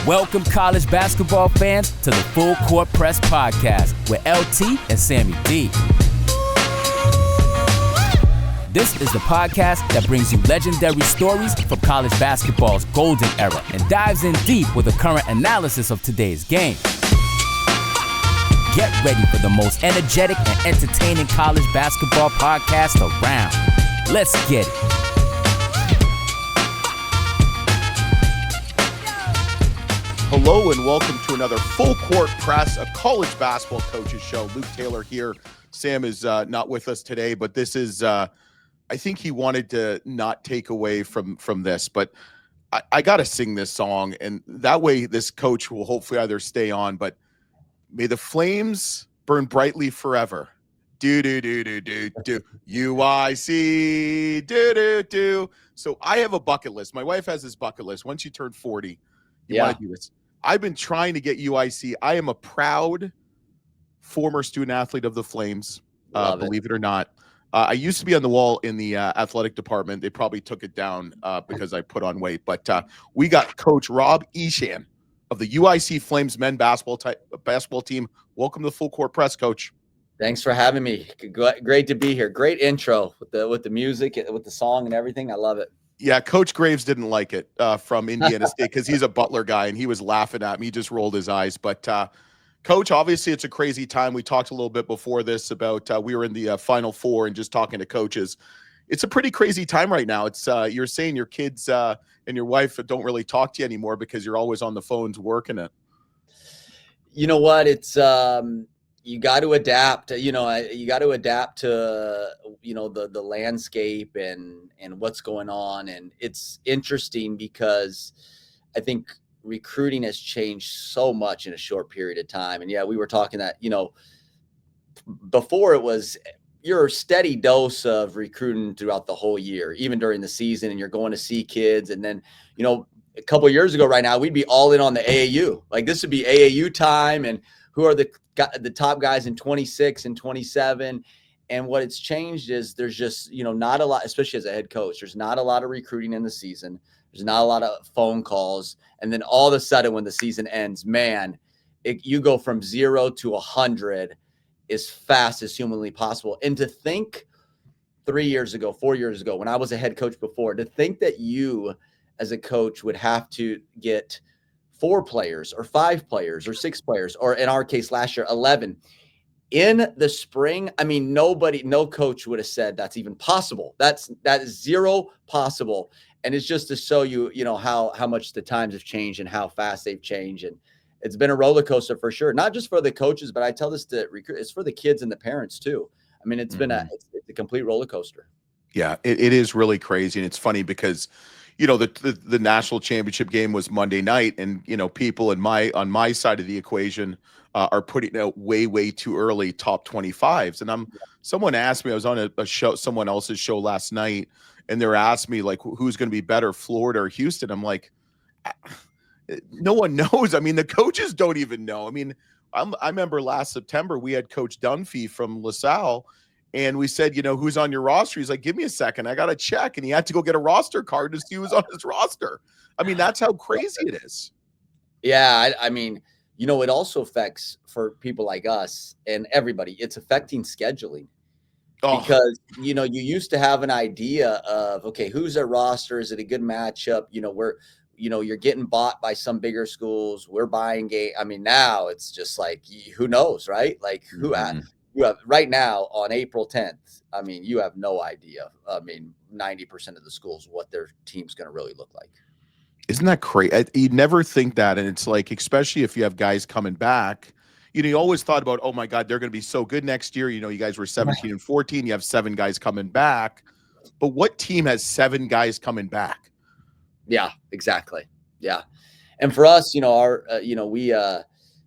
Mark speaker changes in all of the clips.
Speaker 1: Welcome, college basketball fans, to the Full Court Press Podcast with LT and Sammy D. This is the podcast that brings you legendary stories from college basketball's golden era and dives in deep with a current analysis of today's game. Get ready for the most energetic and entertaining college basketball podcast around. Let's get it.
Speaker 2: Hello and welcome to another Full Court Press, a college basketball coaches show. Luke Taylor here. Sam is not with us today, but this is, I think he wanted to not take away from this, but I got to sing this song, and that way this coach will hopefully either stay on, but may the flames burn brightly forever. Do, do, do, do, do, do. UIC, do, do, do. So I have a bucket list. My wife has this bucket list. Once you turn 40, you want to do this. I've been trying to get UIC. I am a proud former student athlete of the Flames, believe it or not. I used to be on the wall in the athletic department. They probably took it down because I put on weight. But we got Coach Rob Eshan of the UIC Flames men basketball team. Welcome to the Full Court Press, Coach.
Speaker 3: Thanks for having me. Great to be here. Great intro with the music, with the song and everything. I love it.
Speaker 2: Yeah, Coach Graves didn't like it from Indiana State because he's a Butler guy, and he was laughing at me. He just rolled his eyes. But, Coach, obviously it's a crazy time. We talked a little bit before this about we were in the Final Four and just talking to coaches. It's a pretty crazy time right now. It's you're saying your kids and your wife don't really talk to you anymore because you're always on the phones working it.
Speaker 3: You know what? It's you got to adapt. You got to adapt to the landscape and what's going on. And it's interesting because I think recruiting has changed so much in a short period of time. And yeah, we were talking that before it was your steady dose of recruiting throughout the whole year, even during the season, and you're going to see kids. And then a couple of years ago, right now, we'd be all in on the AAU. Like this would be AAU time, and who are the top guys in 26 and 27. And what it's changed is there's just, not a lot, especially as a head coach, there's not a lot of recruiting in the season. There's not a lot of phone calls. And then all of a sudden when the season ends, man, you go from 0 to 100 as fast as humanly possible. And to think 3 years ago, 4 years ago, when I was a head coach before, to think that you as a coach would have to get 4 players or 5 players or 6 players, or in our case last year, 11 in the spring. I mean, no coach would have said that's even possible. That is zero possible. And it's just to show you, how much the times have changed and how fast they've changed. And it's been a roller coaster for sure, not just for the coaches, but I tell this to recruit, it's for the kids and the parents too. I mean, it's been it's a complete roller coaster.
Speaker 2: Yeah, it is really crazy. And it's funny because the national championship game was Monday night, and people on my side of the equation are putting out way too early top 25s. And someone asked me, I was on a show, someone else's show last night, and they're asking me like, who's going to be better, Florida or Houston? I'm like, no one knows. I mean, the coaches don't even know. I mean, I remember last September we had Coach Dunphy from LaSalle. And we said, who's on your roster? He's like, give me a second. I got to check. And he had to go get a roster card to see who's on his roster. I mean, that's how crazy it is.
Speaker 3: Yeah. I mean, it also affects for people like us and everybody. It's affecting scheduling because, you used to have an idea of, okay, who's their roster? Is it a good matchup? You're getting bought by some bigger schools. We're buying game. I mean, now it's just like, who knows, right? Like who you have right now on April 10th. I mean, you have no idea. I mean, 90% of the schools, what their team's going to really look like.
Speaker 2: Isn't that crazy? You never think that. And it's like, especially if you have guys coming back, you always thought about, oh my God, they're going to be so good next year. You guys were 17 and 14. You have 7 guys coming back. But what team has 7 guys coming back?
Speaker 3: Yeah, exactly. Yeah. And for us,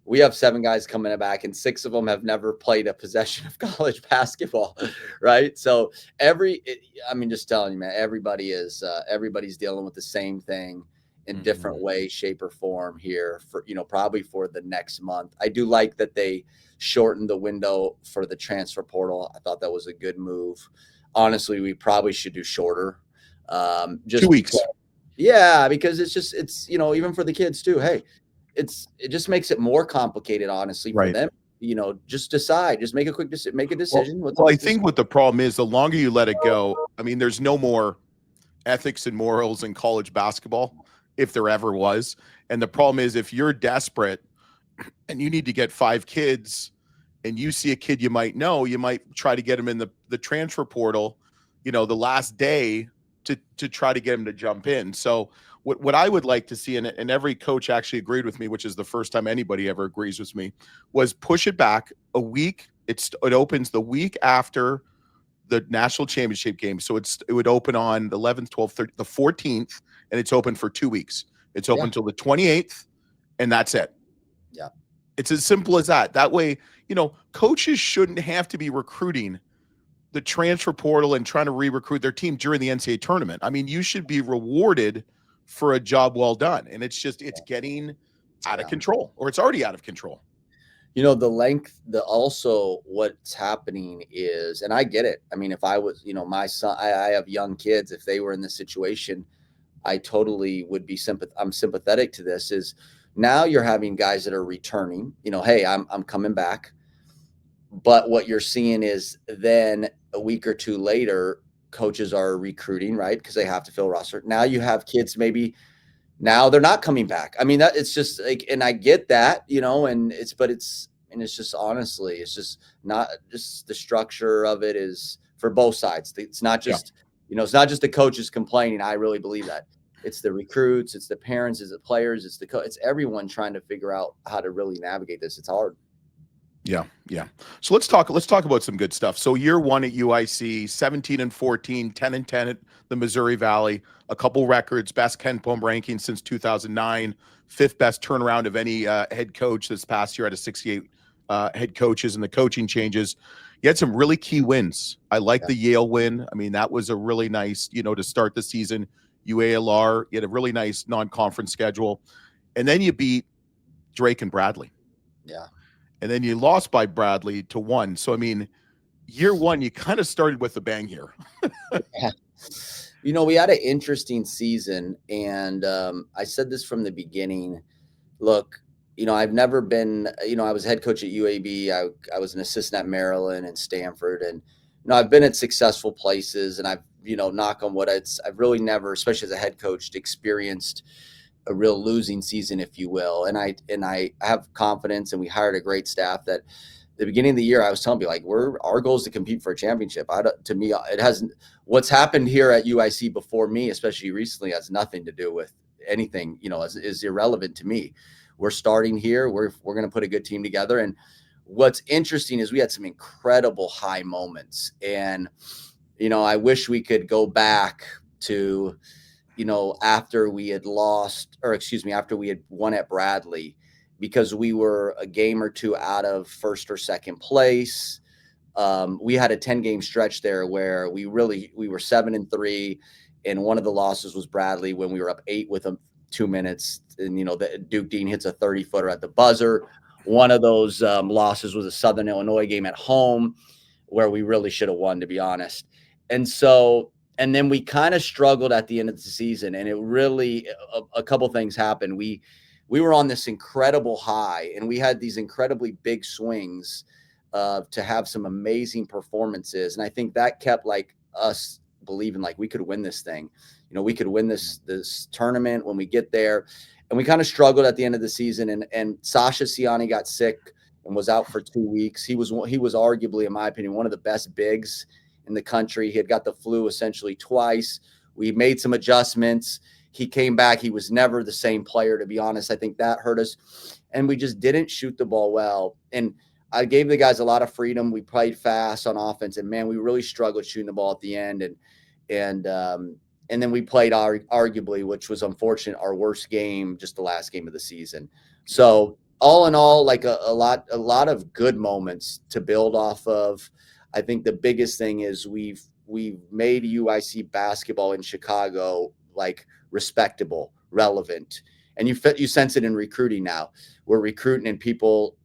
Speaker 3: we have 7 guys coming back, and 6 of them have never played a possession of college basketball, right? So just telling you, man, everybody's dealing with the same thing in different way, shape, or form here for, probably for the next month. I do like that they shortened the window for the transfer portal. I thought that was a good move. Honestly, we probably should do shorter.
Speaker 2: Just 2 weeks.
Speaker 3: Yeah, because it's even for the kids too. Hey, it just makes it more complicated, honestly, for
Speaker 2: Right.
Speaker 3: them. Just decide, just make a quick decision, make a
Speaker 2: Well,
Speaker 3: decision. What's
Speaker 2: well, I
Speaker 3: just
Speaker 2: think what the problem is, the longer you let it go, I mean, there's no more ethics and morals in college basketball, if there ever was. And the problem is, if you're desperate and you need to get 5 kids and you see a kid you might know, you might try to get him in the transfer portal, the last day to try to get him to jump in. So what I would like to see, and every coach actually agreed with me, which is the first time anybody ever agrees with me, was push it back a week. It opens the week after the national championship game. So it would open on the 11th, 12th, 13th, the 14th, and it's open for 2 weeks. It's open
Speaker 3: Yeah.
Speaker 2: until the 28th, and that's it.
Speaker 3: Yeah.
Speaker 2: It's as simple as that. That way, coaches shouldn't have to be recruiting the transfer portal and trying to re-recruit their team during the NCAA tournament. I mean, you should be rewarded for a job well done. And it's getting out of control, or it's already out of control.
Speaker 3: Also what's happening is, and I get it. I mean, if I was, my son, I have young kids. If they were in this situation, I totally would be I'm sympathetic to this. Is now you're having guys that are returning, hey, I'm coming back. But what you're seeing is then a week or two later, coaches are recruiting, right? Because they have to fill a roster. Now you have kids, maybe now they're not coming back. I mean, that it's just like, and I get that, and it's just, honestly, it's just not just the structure of it is for both sides. It's not just, it's not just the coaches complaining. I really believe that. It's the recruits, it's the parents, it's the players, it's everyone trying to figure out how to really navigate this. It's hard.
Speaker 2: Yeah. So let's talk about some good stuff. So year one at UIC, 17-14, 10-10 at the Missouri Valley, a couple records, best KenPom ranking since 2009, 5th best turnaround of any head coach this past year out of 68 head coaches, and the coaching changes. You had some really key wins. I like the Yale win. I mean, that was a really nice, to start the season. UALR, you had a really nice non-conference schedule. And then you beat Drake and Bradley.
Speaker 3: Yeah.
Speaker 2: And then you lost by Bradley to 1. So, I mean, year one, you kind of started with a bang here.
Speaker 3: Yeah. We had an interesting season. And I said this from the beginning. Look, I've never been, I was head coach at UAB. I was an assistant at Maryland and Stanford. And, I've been at successful places, and I've, knock on wood, I've really never, especially as a head coach, experienced a real losing season, if you will. And I have confidence, and we hired a great staff that at the beginning of the year, I was telling people, like, our goal is to compete for a championship. To me, it hasn't, what's happened here at UIC before me, especially recently, has nothing to do with anything, is irrelevant to me. We're starting here. We're going to put a good team together. And what's interesting is we had some incredible high moments. And, I wish we could go back to, after we had after we had won at Bradley, because we were a game or two out of first or second place. We had a 10-game stretch there where we were 7-3, and one of the losses was Bradley when we were up 8 with 2 minutes. And, the Duke Dean hits a 30-footer at the buzzer. One of those losses was a Southern Illinois game at home where we really should have won, to be honest. And then we kind of struggled at the end of the season, and it really, a couple things happened. We were on this incredible high, and we had these incredibly big swings to have some amazing performances. And I think that kept us believing we could win this thing. We could win this tournament when we get there. And we kind of struggled at the end of the season, and Sasha Ciani got sick and was out for 2 weeks. He was arguably, in my opinion, one of the best bigs in the country. He had got the flu essentially twice. We made some adjustments. He came back. He was never the same player, to be honest. I think that hurt us. And we just didn't shoot the ball well. And I gave the guys a lot of freedom. We played fast on offense, and man, we really struggled shooting the ball at the end. And then we played arguably, which was unfortunate, our worst game, just the last game of the season. So all in all, a lot of good moments to build off of. I think the biggest thing is we've made UIC basketball in Chicago respectable, relevant, and you sense it in recruiting now. We're recruiting, and people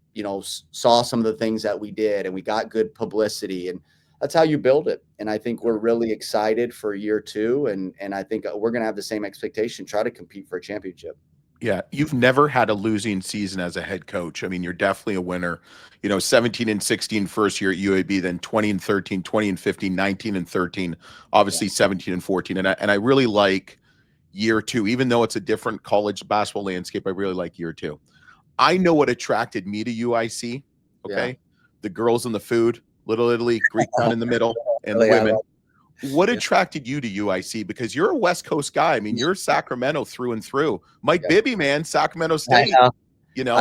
Speaker 3: saw some of the things that we did, and we got good publicity, and that's how you build it. And I think we're really excited for year 2, and I think we're going to have the same expectation, try to compete for a championship.
Speaker 2: Yeah, you've never had a losing season as a head coach. I mean, you're definitely a winner. 17 and 16 first year at UAB, then 20 and 13, 20 and 15, 19 and 13,
Speaker 3: Yeah.
Speaker 2: obviously 17 and 14. And I really like year two, even though it's a different college basketball landscape. I really like year two. I know what attracted me to UIC.
Speaker 3: Yeah.
Speaker 2: Okay. The girls and the food, Little Italy, Greek town in the middle, and the
Speaker 3: Really, I
Speaker 2: women.
Speaker 3: love-
Speaker 2: What
Speaker 3: Yeah.
Speaker 2: attracted you to UIC? Because you're a West Coast guy. I mean, you're Sacramento through and through. Mike
Speaker 3: Yeah.
Speaker 2: Bibby, man, Sacramento
Speaker 3: I
Speaker 2: State.
Speaker 3: know.
Speaker 2: You know,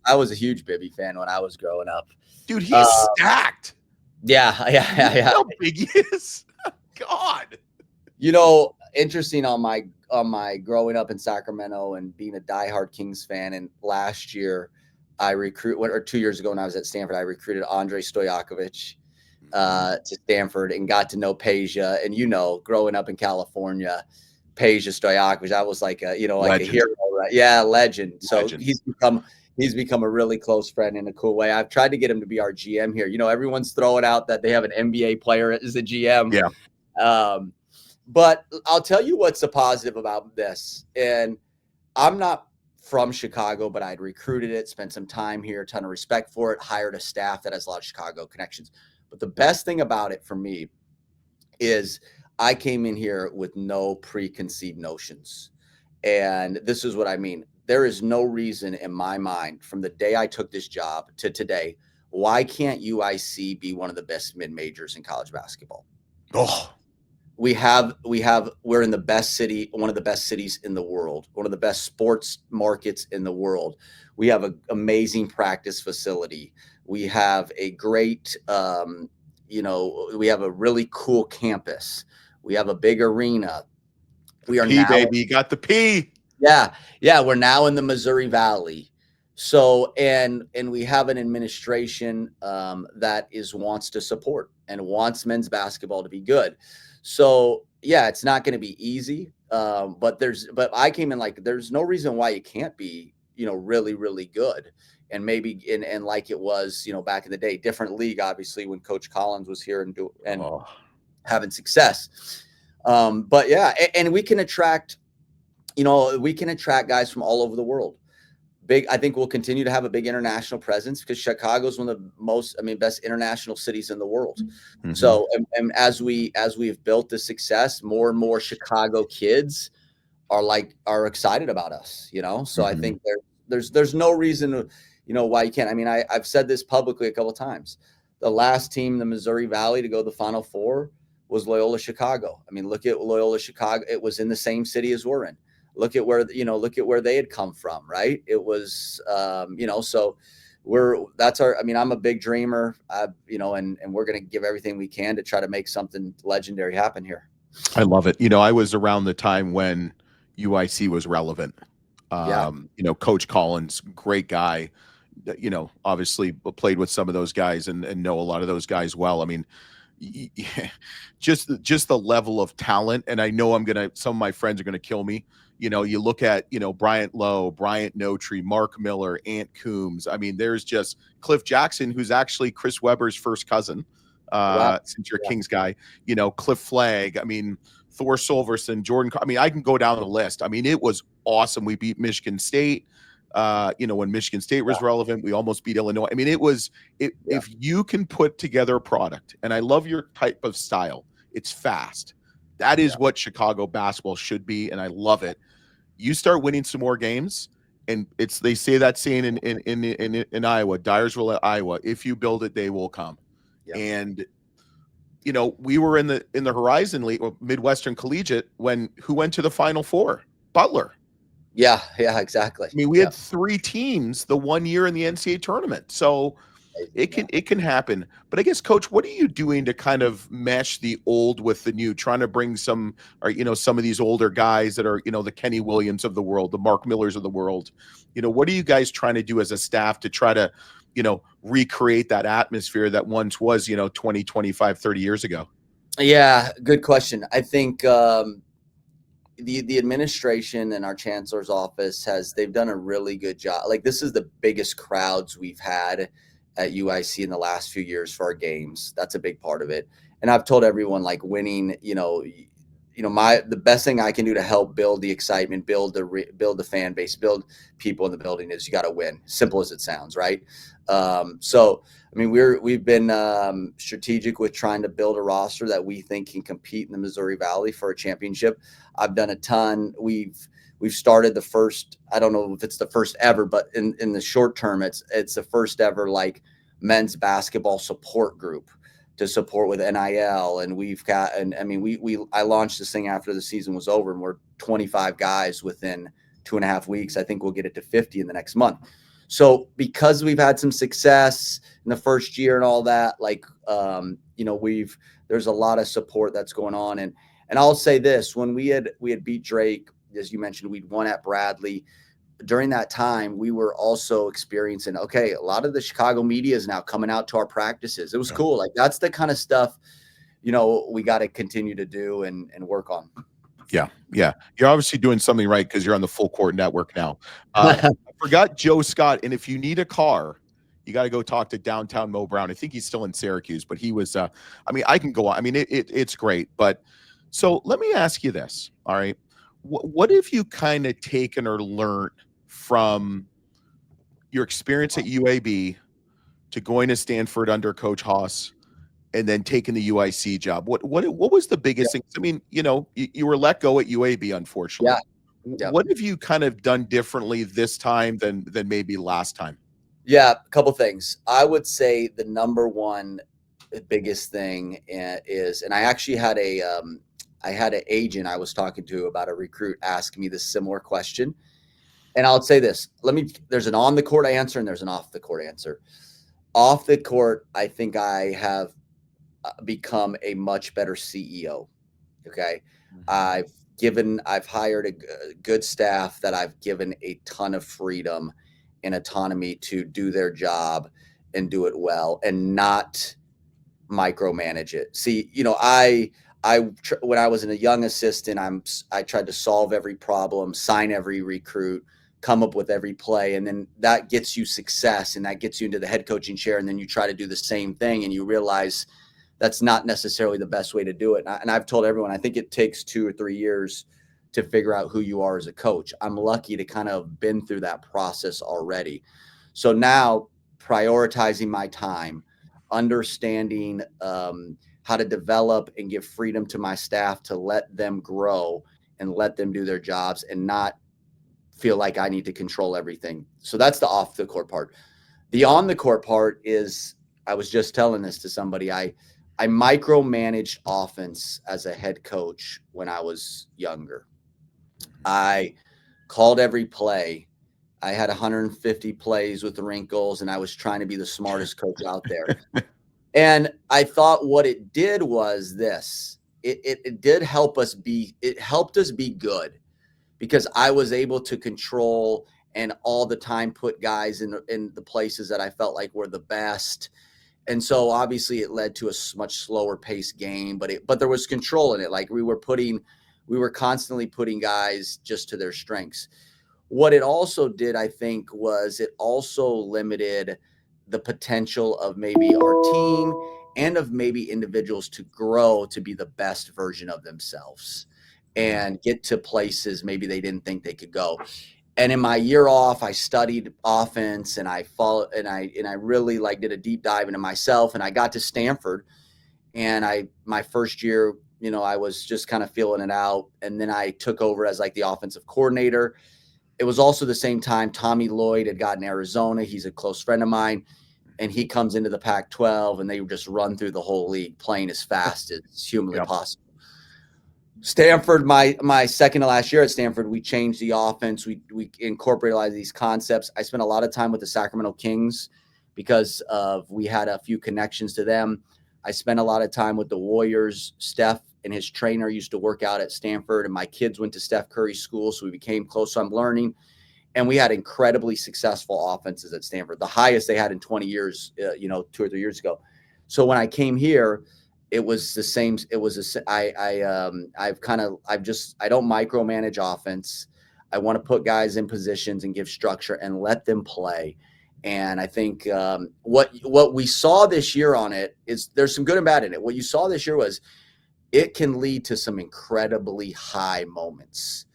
Speaker 3: I was a huge Bibby fan when I was growing up.
Speaker 2: dude, he's stacked.
Speaker 3: Yeah.
Speaker 2: You know how big he is. God.
Speaker 3: Interesting on my growing up in Sacramento and being a diehard Kings fan. And last year, or 2 years ago when I was at Stanford, I recruited Andre Stojakovic to Stanford and got to know Peja. And growing up in California, Peja Stojakovic, I was like a hero, right? Yeah, legend. So
Speaker 2: Legend.
Speaker 3: he's become a really close friend in a cool way. I've tried to get him to be our GM here. Everyone's throwing out that they have an NBA player as a GM.
Speaker 2: Yeah.
Speaker 3: But I'll tell you what's a positive about this. And I'm not from Chicago, but I'd recruited it, spent some time here, a ton of respect for it, hired a staff that has a lot of Chicago connections. But the best thing about it for me is I came in here with no preconceived notions. And this is what I mean. There is no reason in my mind from the day I took this job to today, why can't UIC be one of the best mid-majors in college basketball?
Speaker 2: Oh,
Speaker 3: We're in the best city, one of the best cities in the world, one of the best sports markets in the world. We have an amazing practice facility. We have a great, we have a really cool campus. We have a big arena. We are
Speaker 2: P,
Speaker 3: now,
Speaker 2: baby. Got the P.
Speaker 3: yeah, we're now in the Missouri Valley. So, and we have an administration that wants to support and wants men's basketball to be good. So, yeah, it's not going to be easy. But I came in like, there's no reason why it can't be, really, really good. And maybe, and like it was, back in the day, different league, obviously, when Coach Collins was here and having success. But yeah, and we can attract guys from all over the world. I think we'll continue to have a big international presence because Chicago is one of the best international cities in the world. Mm-hmm. So, and as we've built this success, more and more Chicago kids are excited about us, So mm-hmm. I think there's no reason, why you can't. I mean, I've said this publicly a couple of times. The last team in the Missouri Valley to go to the Final Four was Loyola Chicago. I mean, look at Loyola Chicago. It was in the same city as we're in. Look at where they had come from, right? It was, so I'm a big dreamer, and we're going to give everything we can to try to make something legendary happen here.
Speaker 2: I love it. I was around the time when UIC was relevant. Coach Collins, great guy, obviously played with some of those guys and know a lot of those guys well. I mean, just the level of talent. And I know some of my friends are going to kill me. You look at, Bryant Lowe, Bryant Notree, Mark Miller, Ant Coombs. I mean, there's just Cliff Jackson, who's actually Chris Webber's first cousin, since you're a Kings guy, Cliff Flagg. I mean, Thor Solverson, Jordan. I mean, I can go down the list. I mean, it was awesome. We beat Michigan State. When Michigan State was relevant, we almost beat Illinois. I mean, if you can put together a product, and I love your type of style, it's fast. That is what Chicago basketball should be, and I love it. You start winning some more games, and they say that saying in Iowa, Dyersville, Iowa. If you build it, they will come. Yeah. And we were in the Horizon League, Midwestern Collegiate, who went to the Final Four? Butler.
Speaker 3: Yeah, exactly.
Speaker 2: I mean, we had 3 teams the one year in the NCAA tournament, so it can happen. But I guess, Coach, what are you doing to kind of mesh the old with the new, trying to bring some of these older guys that are, the Kenny Williams of the world, the Mark Millers of the world? What are you guys trying to do as a staff to try to, recreate that atmosphere that once was, 20, 25, 30 years ago?
Speaker 3: Yeah, good question. I think the administration and our chancellor's office they've done a really good job. Like, this is the biggest crowds we've had at UIC in the last few years for our games. That's a big part of it. And I've told everyone, like, winning, the best thing I can do to help build the excitement, build the fan base, build people in the building is you got to win. Simple as it sounds, right? So I mean, we've been strategic with trying to build a roster that we think can compete in the Missouri Valley for a championship. I've done a ton. We've started the first, I don't know if it's the first ever, but in the short term, it's the first ever like men's basketball support group to support with NIL. And we've got, and I mean, I launched this thing after the season was over, and we're 25 guys within 2.5 weeks. I think we'll get it to 50 in the next month. So because we've had some success in the first year and all that, like, there's a lot of support that's going on. And I'll say this, when we had beat Drake, as you mentioned, we'd won at Bradley. During that time, we were also experiencing, okay, a lot of the Chicago media is now coming out to our practices. It was cool. Like, that's the kind of stuff, we got to continue to do and work on.
Speaker 2: Yeah. You're obviously doing something right because you're on the Full Court Network now. I forgot Joe Scott. And if you need a car, you got to go talk to downtown Mo Brown. I think he's still in Syracuse, but he was, I can go on. I mean, it's great. But so let me ask you this. All right. What have you kind of taken or learned from your experience at UAB to going to Stanford under Coach Haas and then taking the UIC job? What was the biggest thing? I mean, you were let go at UAB, unfortunately.
Speaker 3: Yeah.
Speaker 2: What have you kind of done differently this time than maybe last time?
Speaker 3: Yeah, a couple things. I would say the number one biggest thing is, and I actually had an agent I was talking to about a recruit ask me this similar question. And I'll say this, there's an on the court answer and there's an off the court answer. Off the court, I think I have become a much better CEO. Okay.
Speaker 2: Mm-hmm.
Speaker 3: I've hired a good staff that I've given a ton of freedom and autonomy to do their job and do it well and not micromanage it. See, when I was a young assistant, I tried to solve every problem, sign every recruit, come up with every play. And then that gets you success and that gets you into the head coaching chair. And then you try to do the same thing and you realize that's not necessarily the best way to do it. And I've told everyone, I think it takes 2 or 3 years to figure out who you are as a coach. I'm lucky to kind of been through that process already. So now prioritizing my time, understanding how to develop and give freedom to my staff to let them grow and let them do their jobs and not feel like I need to control everything. So that's the off the court part. The on the court part is, I was just telling this to somebody, I micromanaged offense as a head coach when I was younger. I called every play. I had 150 plays with the wrinkles, and I was trying to be the smartest coach out there. And I thought what it did was this. It did help us be good because I was able to control and all the time put guys in the places that I felt like were the best. And so obviously it led to a much slower paced game, but there was control in it. Like we were constantly putting guys just to their strengths. What it also did, I think, was it also limited the potential of maybe our team and of maybe individuals to grow to be the best version of themselves and get to places maybe they didn't think they could go. And in my year off, I studied offense and I followed and I really did a deep dive into myself. And I got to Stanford, and my first year, I was just kind of feeling it out. And then I took over as the offensive coordinator. It was also the same time Tommy Lloyd had gotten Arizona. He's a close friend of mine, and he comes into the Pac-12, and they just run through the whole league playing as fast as humanly possible. Stanford, my second to last year at Stanford, we changed the offense. We incorporated a lot of these concepts. I spent a lot of time with the Sacramento Kings because we had a few connections to them. I spent a lot of time with the Warriors. Steph and his trainer used to work out at Stanford, and my kids went to Steph Curry's school, so we became close. So I'm learning. And we had incredibly successful offenses at Stanford, the highest they had in 20 years, 2 or 3 years ago. So when I came here, it was the same. It was I don't micromanage offense. I want to put guys in positions and give structure and let them play. And I think what we saw this year on it is there's some good and bad in it. What you saw this year was it can lead to some incredibly high moments,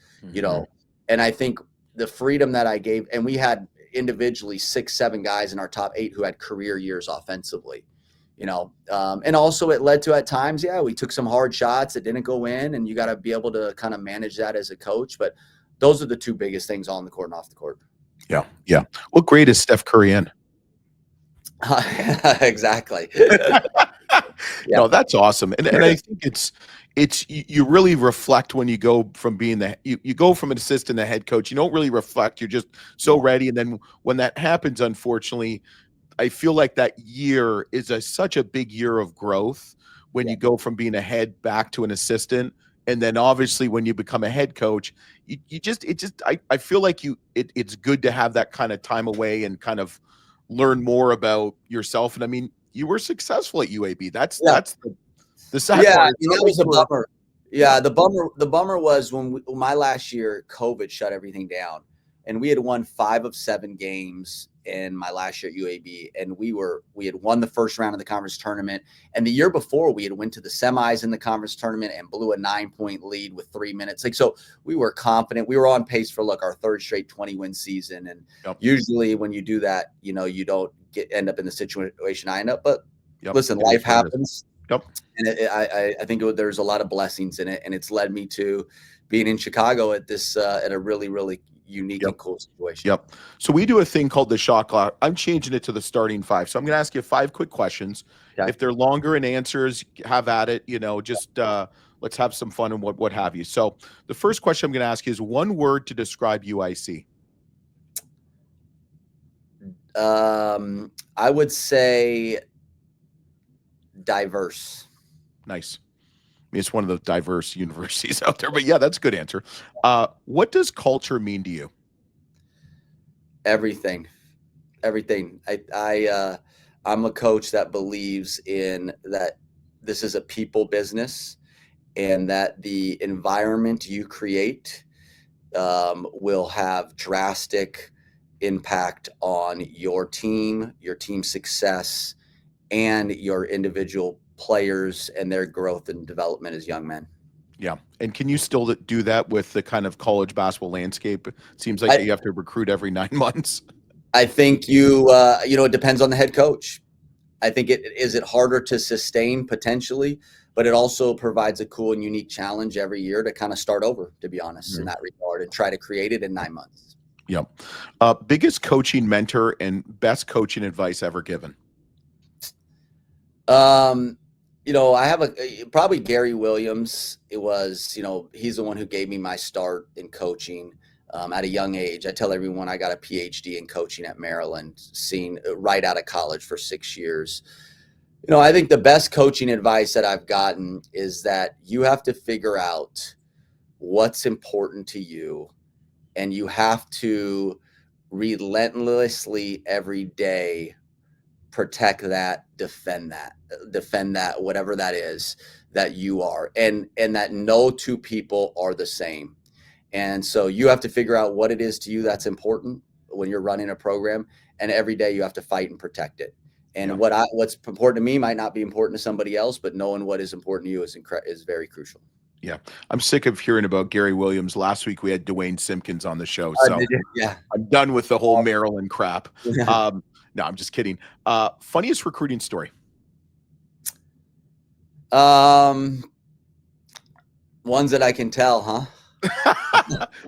Speaker 3: and I think the freedom that I gave, and we had individually 6-7 guys in our top 8 who had career years offensively, and also it led to, at times, we took some hard shots that didn't go in, and you got to be able to kind of manage that as a coach. But those are the 2 biggest things on the court and off the court.
Speaker 2: Yeah. Yeah. What grade is Steph Curry in?
Speaker 3: Exactly.
Speaker 2: No, that's awesome. And I think you really reflect when you go from being you go from an assistant to head coach. You don't really reflect. You're just so ready. And then when that happens, unfortunately, I feel like that year is such a big year of growth when you go from being a head back to an assistant. And then obviously when you become a head coach, I feel like it's good to have that kind of time away and kind of learn more about yourself. And I mean, you were successful at UAB. That's the sad part.
Speaker 3: That was a bummer. Yeah, the bummer was when my last year, COVID shut everything down, and we had won 5 of 7 games in my last year at UAB, and we had won the first round of the conference tournament. And the year before, we had went to the semis in the conference tournament and blew a 9-point lead with 3 minutes. So we were confident. We were on pace for our 3rd straight 20-win season. And usually when you do that, you don't end up in the situation I end up. But listen, life happens. And I think there's a lot of blessings in it, and it's led me to being in Chicago at this at a really, really unique and cool situation.
Speaker 2: So we do a thing called the shot clock. I'm changing it to the starting 5. So I'm going to ask you 5 quick questions. Okay. If they're longer in answers, have at it. Just let's have some fun and what have you. So the first question I'm going to ask you is one word to describe UIC.
Speaker 3: I would say diverse.
Speaker 2: Nice. I mean, it's one of the diverse universities out there, but yeah, that's a good answer. What does culture mean to you?
Speaker 3: Everything. I'm a coach that believes in that this is a people business, and that the environment you create will have drastic impact on your team success, and your individual players and their growth and development as young men.
Speaker 2: Yeah. And can you still do that with the kind of college basketball landscape? It seems like you have to recruit every 9 months.
Speaker 3: I think it depends on the head coach. I think is it harder to sustain potentially, but it also provides a cool and unique challenge every year to kind of start over, to be honest, in that regard, and try to create it in 9 months.
Speaker 2: Yep. Biggest coaching mentor and best coaching advice ever given?
Speaker 3: I have probably Gary Williams. It was, he's the one who gave me my start in coaching at a young age. I tell everyone I got a PhD in coaching at Maryland, seen right out of college for 6 years. I think the best coaching advice that I've gotten is that you have to figure out what's important to you, and you have to relentlessly every day protect that, defend that, whatever that is that you are, and that no 2 people are the same. And so you have to figure out what it is to you that's important when you're running a program, and every day you have to fight and protect it. And what's important to me might not be important to somebody else, but knowing what is important to you is very crucial.
Speaker 2: Yeah. I'm sick of hearing about Gary Williams. Last week we had Dwayne Simpkins on the show. So I'm done with the whole Maryland crap. No, I'm just kidding. Funniest recruiting story?
Speaker 3: Ones that I can tell, huh?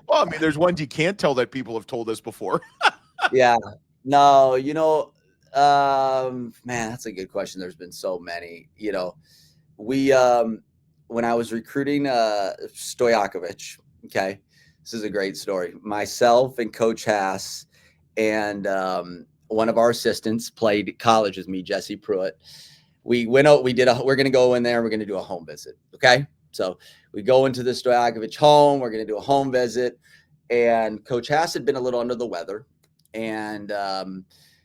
Speaker 2: Well, I mean, there's ones you can't tell that people have told us before.
Speaker 3: Yeah. No, man, that's a good question. There's been so many. We when I was recruiting Stojakovic, okay, this is a great story. Myself and Coach Haas and one of our assistants played college with me, Jesse Pruitt. We went out, we're going to go in there, we're going to do a home visit. Okay. So we go into the Stojakovic home, we're going to do a home visit, and Coach Haas had been a little under the weather. And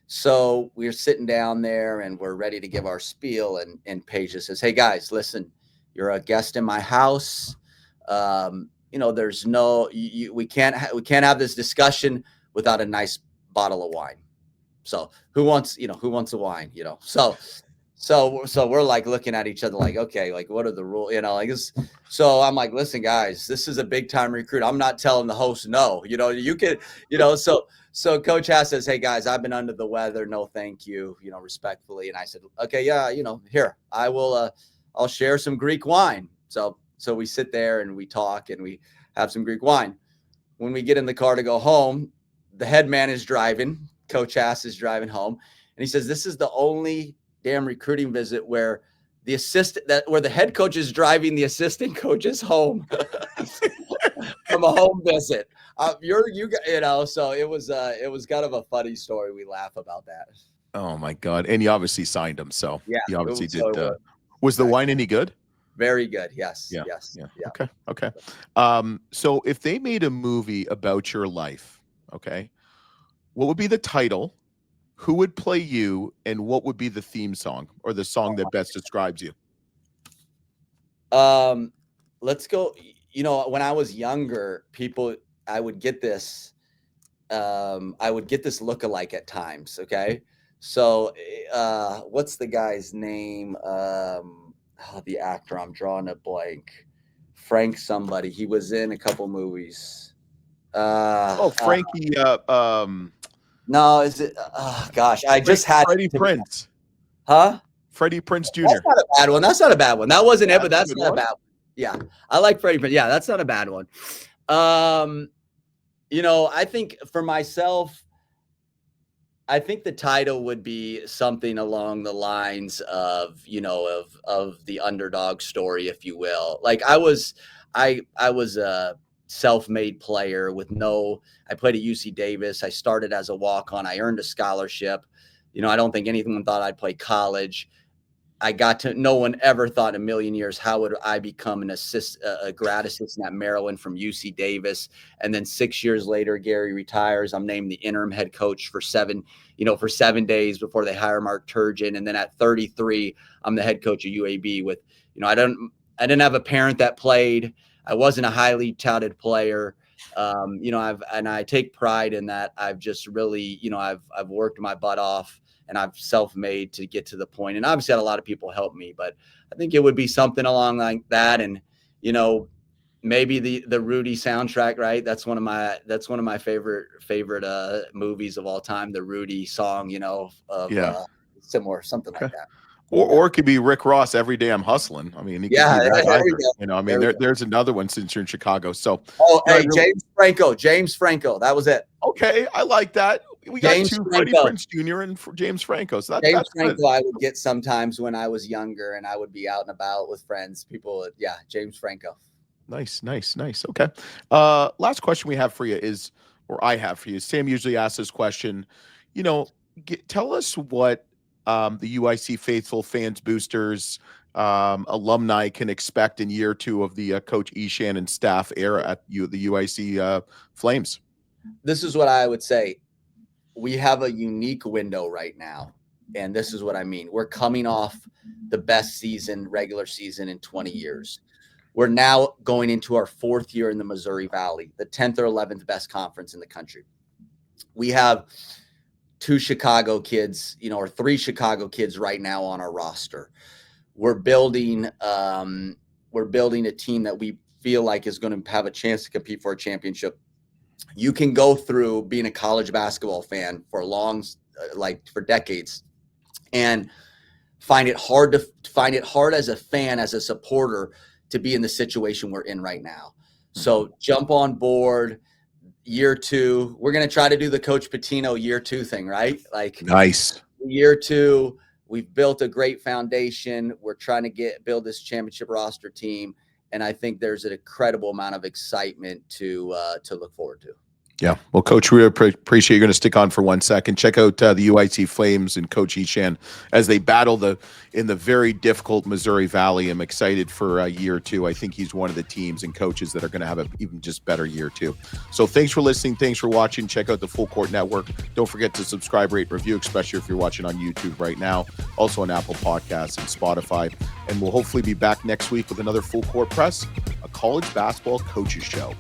Speaker 3: so we're sitting down there and we're ready to give our spiel. And Paige says, "Hey guys, listen, you're a guest in my house. There's we can't have this discussion without a nice bottle of wine. So who wants a wine, So So we're like looking at each other like, okay, like what are the rules? You know, like this. So I'm like, listen, guys, this is a big time recruit. I'm not telling the host no. You know, you can, you know, so Coach Hass says, hey guys, I've been under the weather. No, thank you. You know, respectfully. And I said, okay, yeah, you know, here I will. I'll share some Greek wine. So we sit there and we talk and we have some Greek wine. When we get in the car to go home, the head man is driving. Coach Hass is driving home, and he says, this is the only damn recruiting visit where the head coach is driving the assistant coaches home from a home visit. You know, so it was kind of a funny story. We laugh about that.
Speaker 2: Oh my God. And you obviously signed him. So
Speaker 3: yeah,
Speaker 2: you obviously did.
Speaker 3: So
Speaker 2: was the wine any good?
Speaker 3: Very good. Yes.
Speaker 2: Yeah.
Speaker 3: Yes.
Speaker 2: Yeah.
Speaker 3: Yeah.
Speaker 2: Okay. So if they made a movie about your life, okay, what would be the title? Who would play you, and what would be the theme song or the song that best describes you?
Speaker 3: Let's go. You know, when I was younger, I would get this lookalike at times. Okay. So, what's the guy's name? The actor, I'm drawing a blank. Frank somebody. He was in a couple movies.
Speaker 2: Frankie,
Speaker 3: no, is it? Oh gosh, I just had
Speaker 2: Freddie Prinze.
Speaker 3: Huh?
Speaker 2: Freddie Prinze Jr.
Speaker 3: That's not a bad one. That's not a bad one. That wasn't it, but that's not a bad one. Yeah, I like Freddie Prinze. Yeah, that's not a bad one. You know, I think for myself, I think the title would be something along the lines of, you know, of the underdog story, if you will. Like I was a self-made player I played at UC Davis. I started as a walk-on. I earned a scholarship. You know, I don't think anyone thought I'd play college. No one ever thought in a million years, how would I become a grad assistant at Maryland from UC Davis? And then 6 years later, Gary retires. I'm named the interim head coach for 7 days before they hire Mark Turgeon. And then at 33, I'm the head coach of UAB with, you know, I didn't have a parent that played. I wasn't a highly touted player. You know, I take pride in that. I've just really, you know, I've worked my butt off and I've self-made to get to the point. And obviously had a lot of people help me, but I think it would be something along like that. And, you know, maybe the Rudy soundtrack, right? That's one of my favorite movies of all time. The Rudy song, you know, similar, something like that.
Speaker 2: Or it could be Rick Ross, Every Day I'm Hustling. I mean, you know, I mean, there's another one since you're in Chicago. So,
Speaker 3: hey, James Franco. That was it.
Speaker 2: Okay. I like that. We got two, Freddie Prinze Jr. and James Franco. So that's
Speaker 3: Franco
Speaker 2: good.
Speaker 3: I would get sometimes when I was younger and I would be out and about with friends. James Franco.
Speaker 2: Nice. Okay. Last question we have for you is, or I have for you, Sam usually asks this question, you know, tell us what the UIC faithful, fans, boosters, alumni can expect in year 2 of the Coach Eshan and staff era at the UIC Flames.
Speaker 3: This is what I would say. We have a unique window right now, and this is what I mean. We're coming off the best regular season in 20 years. We're now going into our 4th year in the Missouri Valley, the 10th or 11th best conference in the country. We have 2 Chicago kids, you know, or 3 Chicago kids right now on our roster. We're building a team that we feel like is going to have a chance to compete for a championship. You can go through being a college basketball fan for for decades and find it hard as a fan, as a supporter, to be in the situation we're in right now. So jump on board. Year 2, we're going to try to do the Coach Pitino year 2 thing, right? Like
Speaker 2: nice.
Speaker 3: Year 2, we've built a great foundation. We're trying to build this championship roster team. And I think there's an incredible amount of excitement to look forward to.
Speaker 2: Yeah. Well, Coach, we appreciate you're going to stick on for 1 second. Check out the UIC Flames and Coach Eshan as they battle in the very difficult Missouri Valley. I'm excited for year 2. I think he's one of the teams and coaches that are going to have an even just better year 2. So thanks for listening. Thanks for watching. Check out the Full Court Network. Don't forget to subscribe, rate, review, especially if you're watching on YouTube right now. Also on Apple Podcasts and Spotify. And we'll hopefully be back next week with another Full Court Press, a college basketball coaches show.